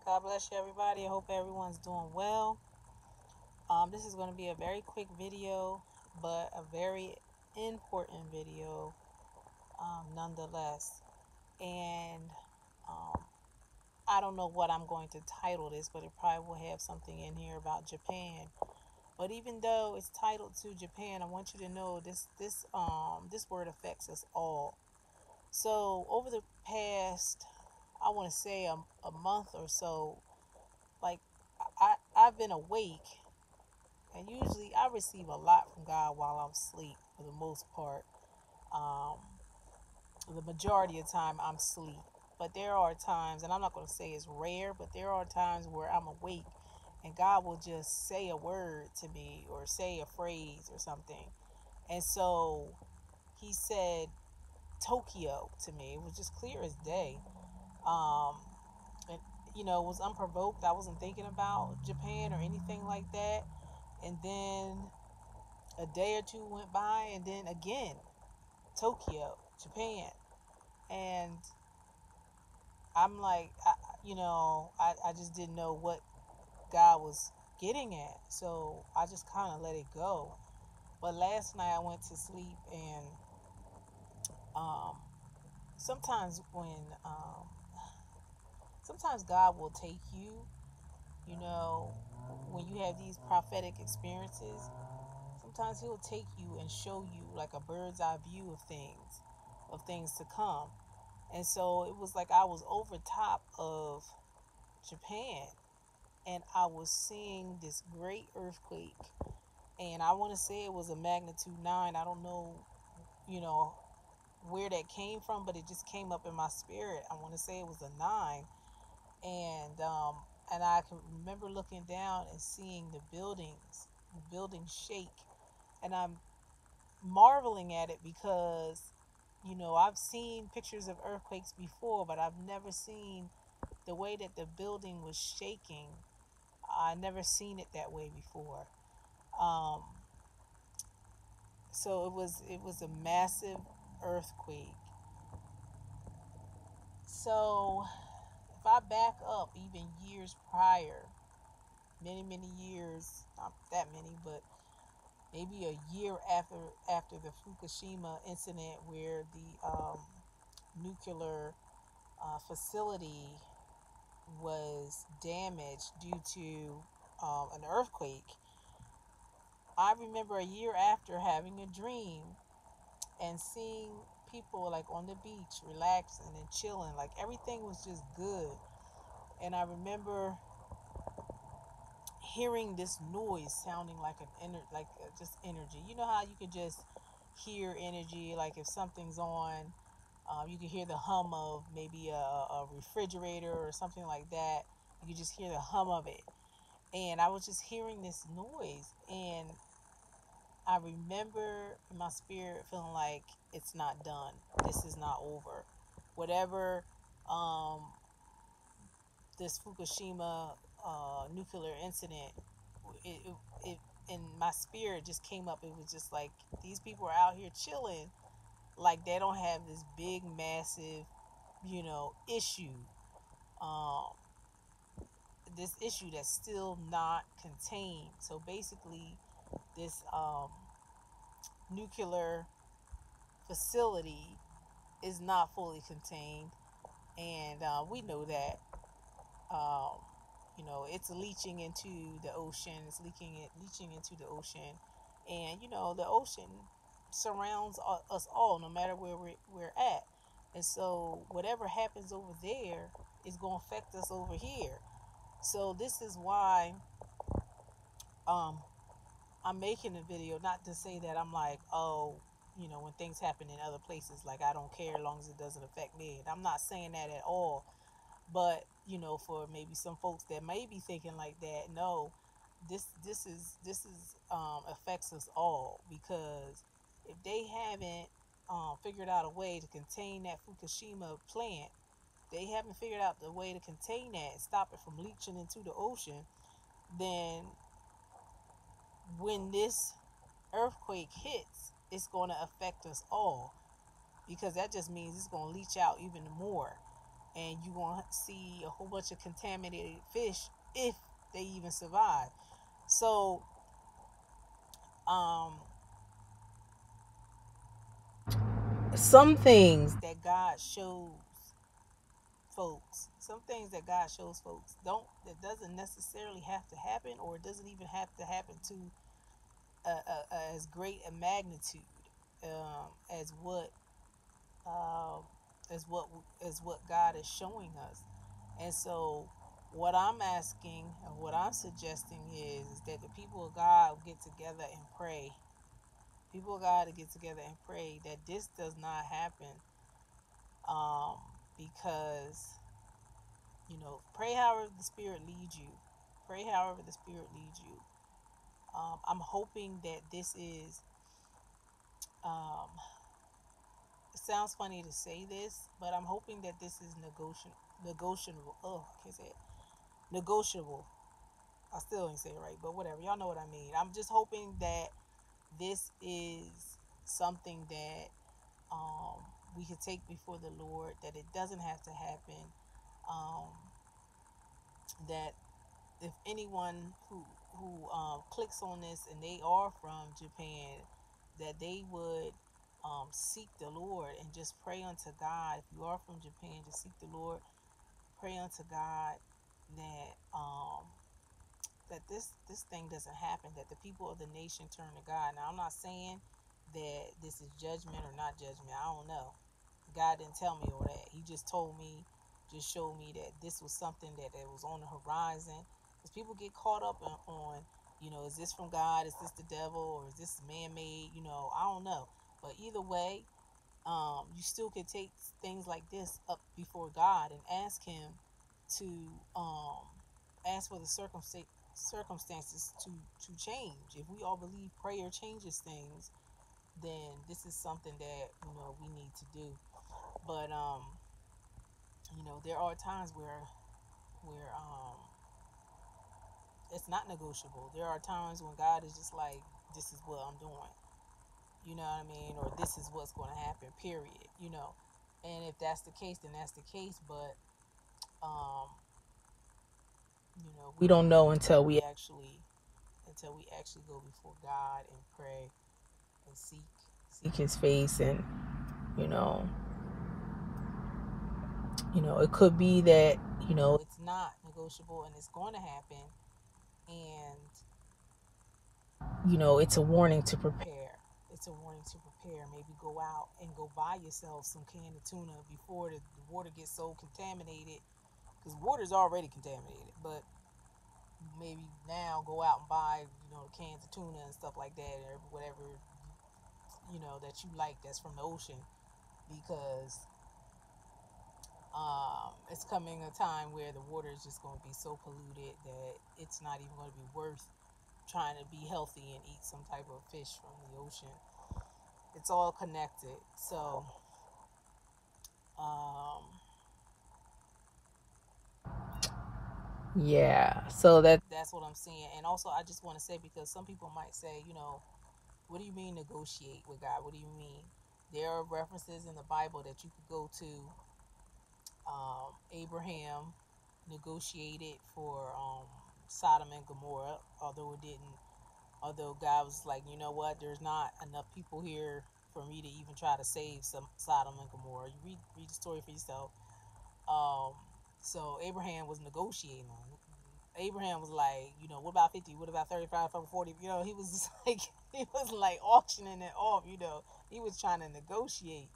God bless you, everybody. I hope everyone's doing well. This is going to be a very quick video, but a very important video, nonetheless. And um, I don't know what I'm going to title this, but it probably will have something in here about Japan. But even though it's titled to Japan, I want you to know this word affects us all. So over the past, I want to say a month or so, like I've been awake, and usually I receive a lot from God while I'm asleep for the most part. Um, the majority of the time I'm asleep. But there are times, and I'm not going to say it's rare, but there are times where I'm awake and God will just say a word to me or say a phrase or something. And so he said Tokyo to me. It was just clear as day. Um, and, it was unprovoked. I wasn't thinking about Japan or anything like that. And then a day or two went by, and then again, Tokyo, Japan. And I'm like, I just didn't know what God was getting at. So I just kind of let it go. But last night I went to sleep, and um, sometimes sometimes God will take you, you know, when you have these prophetic experiences, sometimes he'll take you and show you like a bird's eye view of things to come. And so it was like I was over top of Japan, and I was seeing this great earthquake. And I want to say it was a magnitude 9. I don't know, you know, where that came from, but it just came up in my spirit. I want to say it was a 9. And I can remember looking down and seeing the buildings shake. And I'm marveling at it because, I've seen pictures of earthquakes before, but I've never seen the way that the building was shaking. I never seen it that way before. Um, so it was a massive earthquake. So if I back up even years prior, many years, not that many, but maybe a year after the Fukushima incident, where the nuclear facility was damaged due to an earthquake. I remember a year after having a dream and seeing people like on the beach relaxing and chilling, like everything was just good. And I remember hearing this noise sounding like just energy. You know how you could just hear energy, like if something's on, you can hear the hum of maybe a refrigerator or something like that. You could just hear the hum of it. And I was just hearing this noise, and I remember in my spirit feeling like it's not done. This is not over. Whatever um, this Fukushima nuclear incident, it, it, it in my spirit just came up. It was just like these people are out here chilling, like they don't have this big, massive, issue. Um, this issue that's still not contained. So basically, this nuclear facility is not fully contained, and we know that. Um, it's leaching into the ocean. It's leaching into the ocean, and the ocean surrounds us all, no matter where we're at. And so, whatever happens over there is going to affect us over here. So this is why um, I'm making a video, not to say that I'm like, oh, when things happen in other places, like I don't care as long as it doesn't affect me. And I'm not saying that at all. But for maybe some folks that may be thinking like that, no, this is affects us all, because if they haven't figured out a way to contain that Fukushima plant, they haven't figured out the way to contain that and stop it from leaching into the ocean, then when this earthquake hits, it's going to affect us all, because that just means it's going to leach out even more. and you're going to see a whole bunch of contaminated fish if they even survive. So, um, some things that God shows folks, some things that God shows folks, don't that doesn't necessarily have to happen, or it doesn't even have to happen to as great a magnitude as what um, as what as what God is showing us. And so, what I'm asking, or what I'm suggesting, is that the people of God get together and pray. People of God to get together and pray that this does not happen, um, because pray however the Spirit leads you. Pray however the Spirit leads you. I'm hoping that this is. Um, it sounds funny to say this, but I'm hoping that this is negotiable. Negotiable. Oh, I can't say it. Negotiable. I still ain't say it right, but whatever. Y'all know what I mean. I'm just hoping that this is something that um, we could take before the Lord. That it doesn't have to happen. Um, that if anyone who clicks on this and they are from Japan, that they would seek the Lord and just pray unto God. If you are from Japan, just seek the Lord, pray unto God that this thing doesn't happen. That the people of the nation turn to God. Now, I'm not saying that this is judgment or not judgment. I don't know. God didn't tell me all that. He just told me, just showed me that this was something that was on the horizon. Because people get caught up on, is this from God? Is this the devil? Or is this man-made? I don't know. But either way, you still could take things like this up before God and ask Him to ask for the circumstances to change. If we all believe prayer changes things, then this is something that we need to do. But there are times where it's not negotiable. There are times when God is just like, this is what I'm doing. You know what I mean? Or this is what's going to happen, period. And if that's the case, then that's the case. But um, we don't know until we actually go before God and pray and seek His face. And you know it could be that it's not negotiable and it's going to happen. And it's a warning to prepare. It's a warning to prepare. Maybe go out and go buy yourself some canned tuna before the water gets so contaminated, because water's already contaminated. But maybe now go out and buy cans of tuna and stuff like that, or whatever that you like that's from the ocean, because it's coming a time where the water is just going to be so polluted that it's not even going to be worth trying to be healthy and eat some type of fish from the ocean. It's all connected. So um yeah, so that's what I'm saying. And also, I just want to say, because some people might say, what do you mean negotiate with God? What do you mean? There are references in the Bible that you could go to. Abraham negotiated for Sodom and Gomorrah, although God was like, you know what, there's not enough people here for me to even try to save some Sodom and Gomorrah. You read the story for yourself. Um, so Abraham was negotiating on it. Abraham was like, what about 50? What about 35, 40? He was just like, he was like auctioning it off. He was trying to negotiate.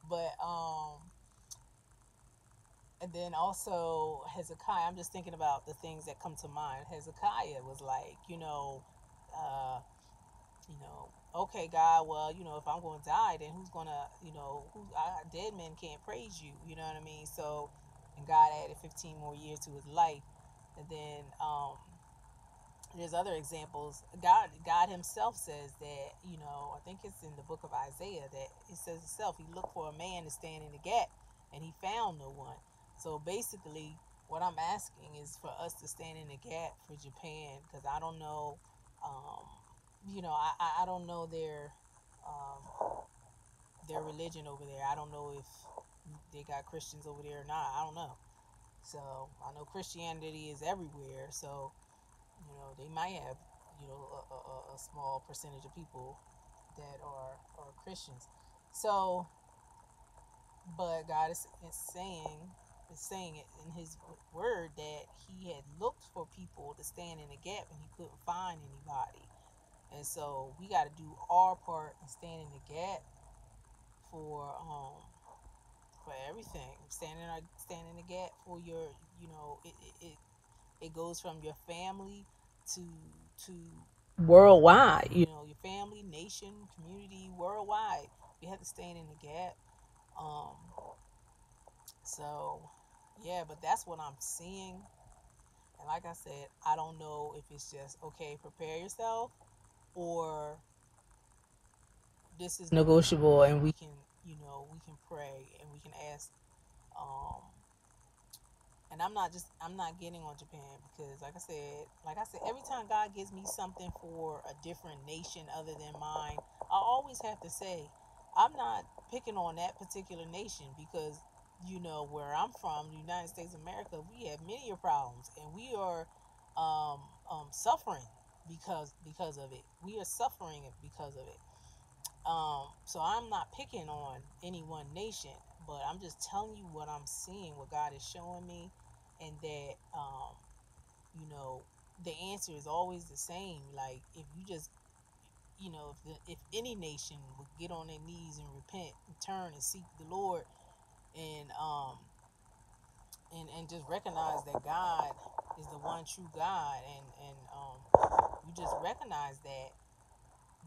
But and then also Hezekiah. I'm just thinking about the things that come to mind. Hezekiah was like, uh, okay, God, well, if I'm going to die, then who's going to, dead men can't praise you. You know what I mean? So, and God added 15 more years to his life. And then there's other examples. God himself says that, I think it's in the book of Isaiah, that it says itself, he looked for a man to stand in the gap and he found no one. So basically, what I'm asking is for us to stand in the gap for Japan, because I don't know, I don't know their religion over there. I don't know if they got Christians over there or not. I don't know. So I know Christianity is everywhere. So they might have a small percentage of people that are Christians. So, but God is saying it in His word that He had looked for people to stand in the gap and He couldn't find anybody. And so we got to do our part and stand in the gap for for everything. Stand in the gap for your it goes from your family to to worldwide. Your family, nation, community, worldwide. We have to stand in the gap. Um, so yeah, but that's what I'm seeing. And like I said, I don't know if it's just okay, prepare yourself, or this is negotiable, and we can pray and we can ask. Um, and I'm not getting on Japan because like I said, every time God gives me something for a different nation other than mine, I always have to say I'm not picking on that particular nation because where I'm from, the United States of America, we have many problems and we are suffering because of it. We are suffering because of it. So I'm not picking on any one nation, but I'm just telling you what I'm seeing, what God is showing me, and that you know, the answer is always the same. Like if you just if any nation would get on their knees and repent and turn and seek the Lord and and just recognize that God is the one true God, and you just recognize that,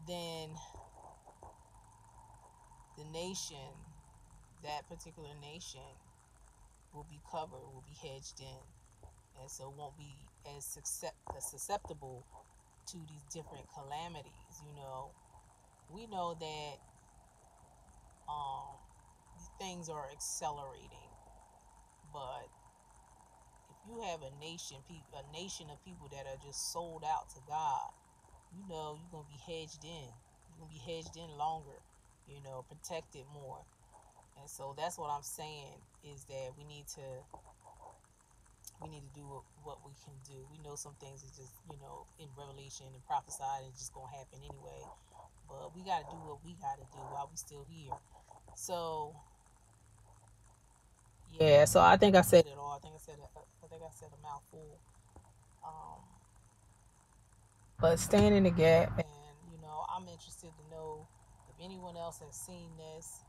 then the nation, that particular nation, will be covered, will be hedged in, and so won't be as susceptible to these different calamities. We know that um, things are accelerating, but if you have a nation of people that are just sold out to God, you're gonna be hedged in. You're gonna be hedged in longer. Protected more. And so that's what I'm saying is that we need to do what we can do. We know some things is just in Revelation and prophesied and just gonna happen anyway. But we gotta do what we gotta do while we still here. So yeah, so I think I said it all. I think I said a mouthful. Um, but staying in the gap, and I'm interested to know if anyone else has seen this,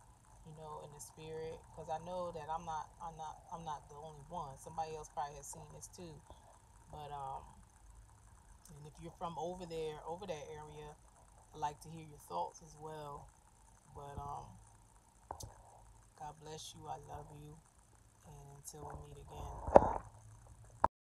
in the spirit, because I know that I'm not the only one. Somebody else probably has seen this too. But and if you're from over there, over that area, I'd like to hear your thoughts as well. But God bless you. I love you. And until we meet again.